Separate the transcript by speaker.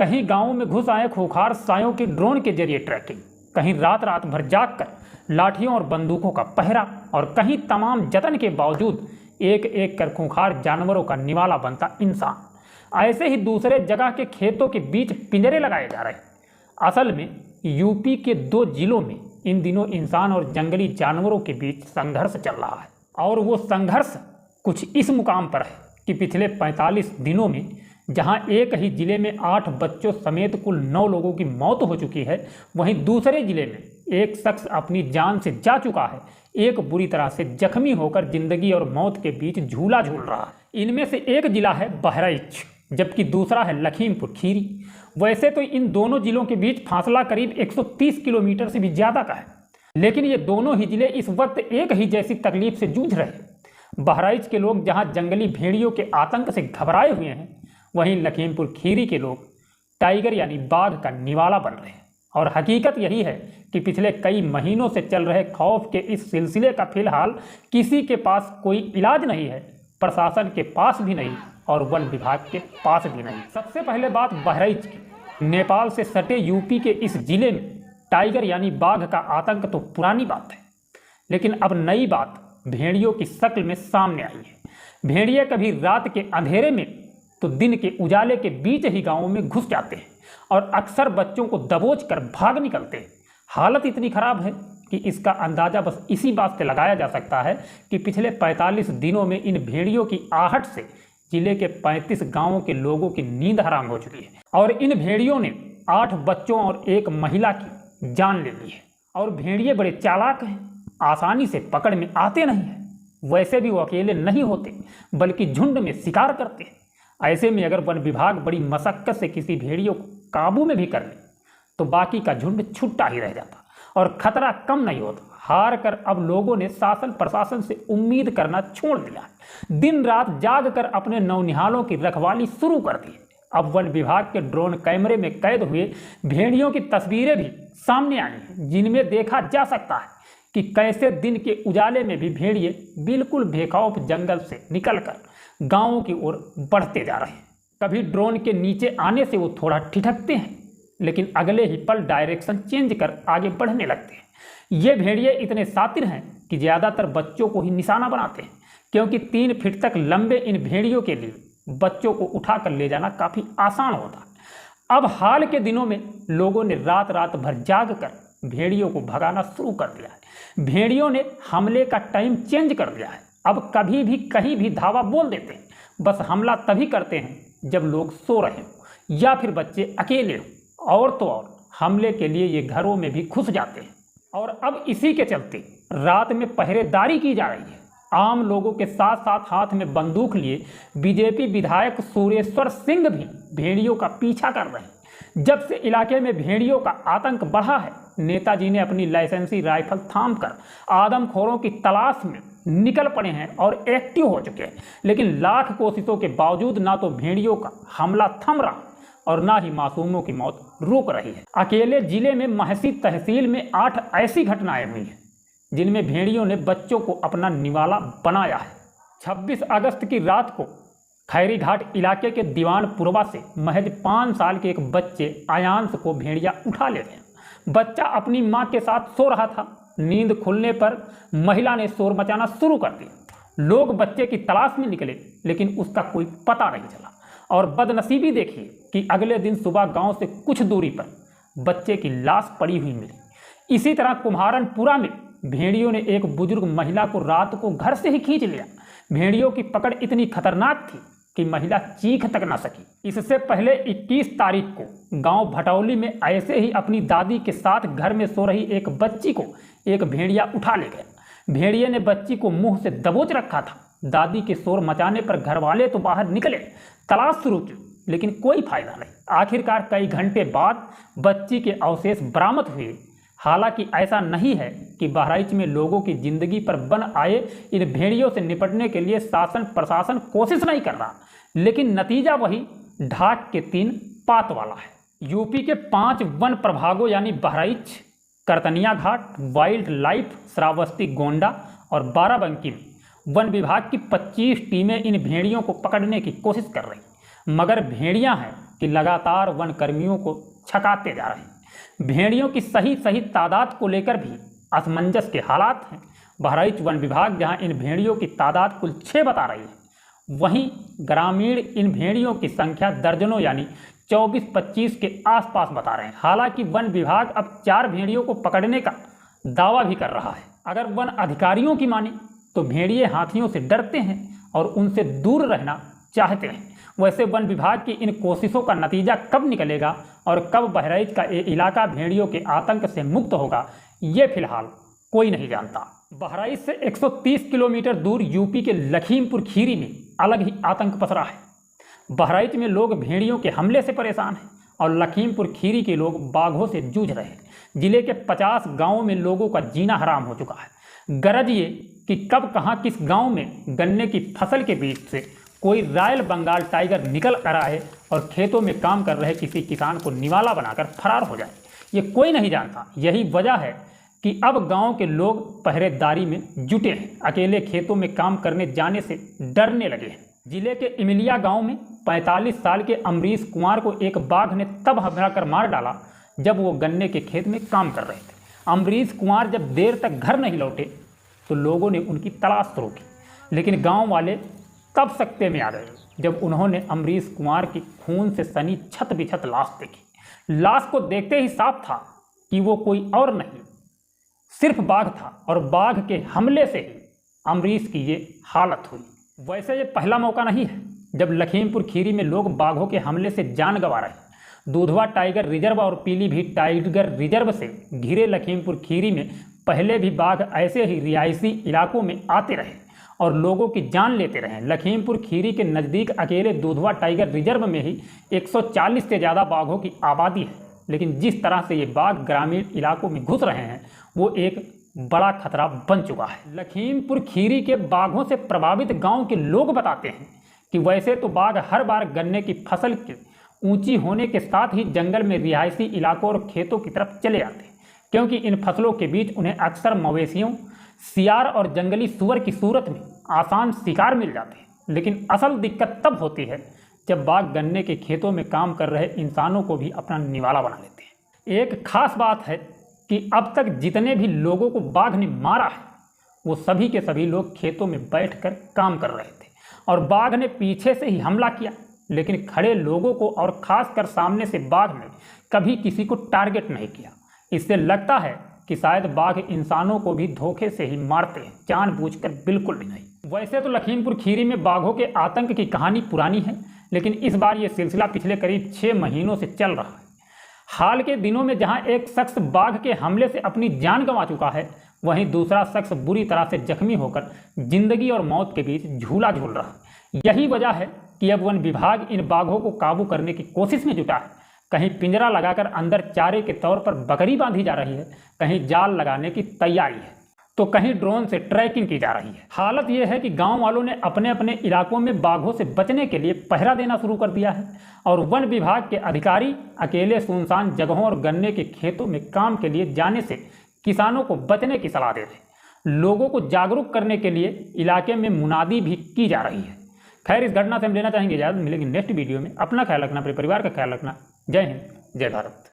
Speaker 1: कहीं गांवों में घुस आए खूंखार सायों की ड्रोन के जरिए ट्रैकिंग, कहीं रात रात भर जागकर लाठियों और बंदूकों का पहरा, और कहीं तमाम जतन के बावजूद एक एक कर खूंखार जानवरों का निवाला बनता इंसान। ऐसे ही दूसरे जगह के खेतों के बीच पिंजरे लगाए जा रहे हैं। असल में यूपी के 2 जिलों में इन दिनों इंसान और जंगली जानवरों के बीच संघर्ष चल रहा है, और वो संघर्ष कुछ इस मुकाम पर है कि पिछले 45 दिनों में जहां एक ही जिले में 8 बच्चों समेत कुल 9 लोगों की मौत हो चुकी है, वहीं दूसरे जिले में एक शख्स अपनी जान से जा चुका है, एक बुरी तरह से जख्मी होकर जिंदगी और मौत के बीच झूला झूल रहा है। इनमें से एक जिला है बहराइच, जबकि दूसरा है लखीमपुर खीरी। वैसे तो इन दोनों जिलों के बीच फासला करीब 130 किलोमीटर से भी ज़्यादा का है, लेकिन ये दोनों ही जिले इस वक्त एक ही जैसी तकलीफ से जूझ रहे हैं। बहराइच के लोग जहां जंगली भेड़ियों के आतंक से घबराए हुए हैं, वहीं लखीमपुर खीरी के लोग टाइगर यानी बाघ का निवाला बन रहे हैं। और हकीकत यही है कि पिछले कई महीनों से चल रहे खौफ के इस सिलसिले का फिलहाल किसी के पास कोई इलाज नहीं है, प्रशासन के पास भी नहीं और वन विभाग के पास भी नहीं। सबसे पहले बात बहराइच की। नेपाल से सटे यूपी के इस जिले में टाइगर यानी बाघ का आतंक तो पुरानी बात है, लेकिन अब नई बात भेड़ियों की शक्ल में सामने आई है। भेड़िए कभी रात के अंधेरे में तो दिन के उजाले के बीच ही गांवों में घुस जाते हैं और अक्सर बच्चों को दबोच कर भाग निकलते हैं। हालत इतनी खराब है कि इसका अंदाजा बस इसी बात से लगाया जा सकता है कि पिछले 45 दिनों में इन भेड़ियों की आहट से जिले के 35 गांवों के लोगों की नींद हराम हो चुकी है, और इन भेड़ियों ने 8 बच्चों और एक महिला की जान ले ली है। और भेड़िए बड़े चालाक हैं, आसानी से पकड़ में आते नहीं हैं। वैसे भी वो अकेले नहीं होते, बल्कि झुंड में शिकार करते हैं। ऐसे में अगर वन विभाग बड़ी मशक्कत से किसी भेड़ियों को काबू में भी कर ले तो बाकी का झुंड छुट्टा ही रह जाता और खतरा कम नहीं होता। हार कर अब लोगों ने शासन प्रशासन से उम्मीद करना छोड़ दिया, दिन रात जाग कर अपने नौनिहालों की रखवाली शुरू कर दी। अब वन विभाग के ड्रोन कैमरे में कैद हुए भेड़ियों की तस्वीरें भी सामने आई हैं, जिनमें देखा जा सकता है कि कैसे दिन के उजाले में भी भेड़िए बिल्कुल बेखौफ जंगल से निकलकर गांवों की ओर बढ़ते जा रहे हैं। कभी ड्रोन के नीचे आने से वो थोड़ा ठिठकते हैं, लेकिन अगले ही पल डायरेक्शन चेंज कर आगे बढ़ने लगते हैं। ये भेड़िए इतने शातिर हैं कि ज़्यादातर बच्चों को ही निशाना बनाते हैं, क्योंकि 3 फीट तक लंबे इन भेड़ियों के लिए बच्चों को उठाकर ले जाना काफ़ी आसान होता है। अब हाल के दिनों में लोगों ने रात रात भर जाग कर भेड़ियों को भगाना शुरू कर दिया है। भेड़ियों ने हमले का टाइम चेंज कर दिया है। अब कभी भी कहीं भी धावा बोल देते हैं, बस हमला तभी करते हैं जब लोग सो रहे हों या फिर बच्चे अकेले हों, और तो और हमले के लिए ये घरों में भी घुस जाते हैं। और अब इसी के चलते रात में पहरेदारी की जा रही है। आम लोगों के साथ साथ हाथ में बंदूक लिए बीजेपी विधायक सुरेश्वर सिंह भी भेड़ियों का पीछा कर रहे हैं। जब से इलाके में भेड़ियों का आतंक बढ़ा है, नेताजी ने अपनी लाइसेंसी राइफल थामकर आदमखोरों की तलाश में निकल पड़े हैं और एक्टिव हो चुके हैं। लेकिन लाख कोशिशों के बावजूद ना तो भेड़ियों का हमला थम रहा और ना ही मासूमों की मौत रुक रही है। अकेले जिले में महसी तहसील में 8 ऐसी घटनाएं हुई हैं जिनमें भेड़ियों ने बच्चों को अपना निवाला बनाया है। 26 अगस्त की रात को खैरीघाट इलाके के दीवानपुरवा से महज 5 साल के एक बच्चे आयांश को भेड़िया उठा ले गए। बच्चा अपनी मां के साथ सो रहा था। नींद खुलने पर महिला ने शोर मचाना शुरू कर दिया। लोग बच्चे की तलाश में निकले, लेकिन उसका कोई पता नहीं चला। और बदनसीबी देखिए कि अगले दिन सुबह गांव से कुछ दूरी पर बच्चे की लाश पड़ी हुई मिली। इसी तरह कुम्हारनपुरा में भेड़ियों ने एक बुजुर्ग महिला को रात को घर से ही खींच लिया। भेड़ियों की पकड़ इतनी खतरनाक थी कि महिला चीख तक न सकी। इससे पहले 21 तारीख को गांव भटौली में ऐसे ही अपनी दादी के साथ घर में सो रही एक बच्ची को एक भेड़िया उठा ले गया। भेड़िए ने बच्ची को मुंह से दबोच रखा था। दादी के शोर मचाने पर घर वाले तो बाहर निकले, तलाश शुरू की, लेकिन कोई फायदा नहीं। आखिरकार कई घंटे बाद बच्ची के अवशेष बरामद हुए। हालांकि ऐसा नहीं है कि बहराइच में लोगों की जिंदगी पर बन आए इन भेड़ियों से निपटने के लिए शासन प्रशासन कोशिश नहीं कर रहा, लेकिन नतीजा वही ढाक के 3 पात वाला है। यूपी के 5 वन प्रभागों यानी बहराइच, करतनिया घाट, वाइल्ड लाइफ, श्रावस्ती गोंडा और बाराबंकी में वन विभाग की 25 टीमें इन भेड़ियों को पकड़ने की कोशिश कर रही, मगर भेड़ियां हैं कि लगातार वन कर्मियों को छकाते जा रहे हैं। भेड़ियों की सही तादाद को लेकर भी असमंजस के हालात हैं। बहराइच वन विभाग जहां इन भेड़ियों की तादाद कुल 6 बता रही है, वहीं ग्रामीण इन भेड़ियों की संख्या दर्जनों यानी 24-25 के आसपास बता रहे हैं। हालांकि वन विभाग अब 4 भेड़ियों को पकड़ने का दावा भी कर रहा है। अगर वन अधिकारियों की माने तो भेड़िए हाथियों से डरते हैं और उनसे दूर रहना चाहते हैं। वैसे वन विभाग की इन कोशिशों का नतीजा कब निकलेगा और कब बहराइच का ये इलाका भेड़ियों के आतंक से मुक्त होगा, ये फिलहाल कोई नहीं जानता। बहराइच से 130 किलोमीटर दूर यूपी के लखीमपुर खीरी में अलग ही आतंक पसरा है। बहराइच में लोग भेड़ियों के हमले से परेशान हैं और लखीमपुर खीरी के लोग बाघों से जूझ रहे हैं। जिले के 50 गांवों में लोगों का जीना हराम हो चुका है। गरज ये कि कब कहां किस गांव में गन्ने की फसल के बीच से कोई रॉयल बंगाल टाइगर निकल कर आए और खेतों में काम कर रहे किसी किसान को निवाला बनाकर फरार हो जाए, ये कोई नहीं जानता। यही वजह है कि अब गांव के लोग पहरेदारी में जुटे हैं, अकेले खेतों में काम करने जाने से डरने लगे हैं। जिले के इमिलिया गांव में 45 साल के अमरीश कुमार को एक बाघ ने तब हमला कर मार डाला जब वो गन्ने के खेत में काम कर रहे थे। अमरीश कुमार जब देर तक घर नहीं लौटे तो लोगों ने उनकी तलाश शुरू की, लेकिन गांव वाले तब सकते में आ गए जब उन्होंने अमरीश कुमार की खून से सनी छत बिछत लाश देखी। लाश को देखते ही साफ था कि वो कोई और नहीं, सिर्फ बाघ था और बाघ के हमले से ही अमरीश की ये हालत हुई। वैसे ये पहला मौका नहीं है जब लखीमपुर खीरी में लोग बाघों के हमले से जान गंवा रहे हैं। दुधवा टाइगर रिजर्व और पीलीभीत टाइगर रिजर्व से घिरे लखीमपुर खीरी में पहले भी बाघ ऐसे ही रिहायशी इलाकों में आते रहे और लोगों की जान लेते रहे। लखीमपुर खीरी के नज़दीक अकेले दुधवा टाइगर रिजर्व में ही 140 से ज़्यादा बाघों की आबादी है, लेकिन जिस तरह से ये बाघ ग्रामीण इलाकों में घुस रहे हैं वो एक बड़ा खतरा बन चुका है। लखीमपुर खीरी के बाघों से प्रभावित गांव के लोग बताते हैं कि वैसे तो बाघ हर बार गन्ने की फसल के ऊंची होने के साथ ही जंगल में रिहायशी इलाकों और खेतों की तरफ चले जाते हैं, क्योंकि इन फसलों के बीच उन्हें अक्सर मवेशियों, सियार और जंगली सुअर की सूरत में आसान शिकार मिल जाते हैं। लेकिन असल दिक्कत तब होती है जब बाघ गन्ने के खेतों में काम कर रहे इंसानों को भी अपना निवाला बना लेते हैं। एक खास बात है कि अब तक जितने भी लोगों को बाघ ने मारा है वो सभी के सभी लोग खेतों में बैठकर काम कर रहे थे और बाघ ने पीछे से ही हमला किया, लेकिन खड़े लोगों को और खासकर सामने से बाघ ने कभी किसी को टारगेट नहीं किया। इससे लगता है कि शायद बाघ इंसानों को भी धोखे से ही मारते हैं, जानबूझकर बिल्कुल भी नहीं। वैसे तो लखीमपुर खीरी में बाघों के आतंक की कहानी पुरानी है, लेकिन इस बार ये सिलसिला पिछले करीब 6 महीनों से चल रहा है। हाल के दिनों में जहां एक शख्स बाघ के हमले से अपनी जान गंवा चुका है, वहीं दूसरा शख्स बुरी तरह से जख्मी होकर जिंदगी और मौत के बीच झूला झूल रहा है। यही वजह है कि अब वन विभाग इन बाघों को काबू करने की कोशिश में जुटा है। कहीं पिंजरा लगाकर अंदर चारे के तौर पर बकरी बांधी जा रही है, कहीं जाल लगाने की तैयारी है, तो कहीं ड्रोन से ट्रैकिंग की जा रही है। हालत यह है कि गांव वालों ने अपने अपने इलाकों में बाघों से बचने के लिए पहरा देना शुरू कर दिया है और वन विभाग के अधिकारी अकेले सुनसान जगहों और गन्ने के खेतों में काम के लिए जाने से किसानों को बचने की सलाह दे रहे हैं। लोगों को जागरूक करने के लिए इलाके में मुनादी भी की जा रही है। खैर, इस घटना से हम लेना चाहेंगे इजाज़त। मिलेगी नेक्स्ट वीडियो में। अपना ख्याल रखना, अपने परिवार का ख्याल रखना। जय हिंद, जय भारत।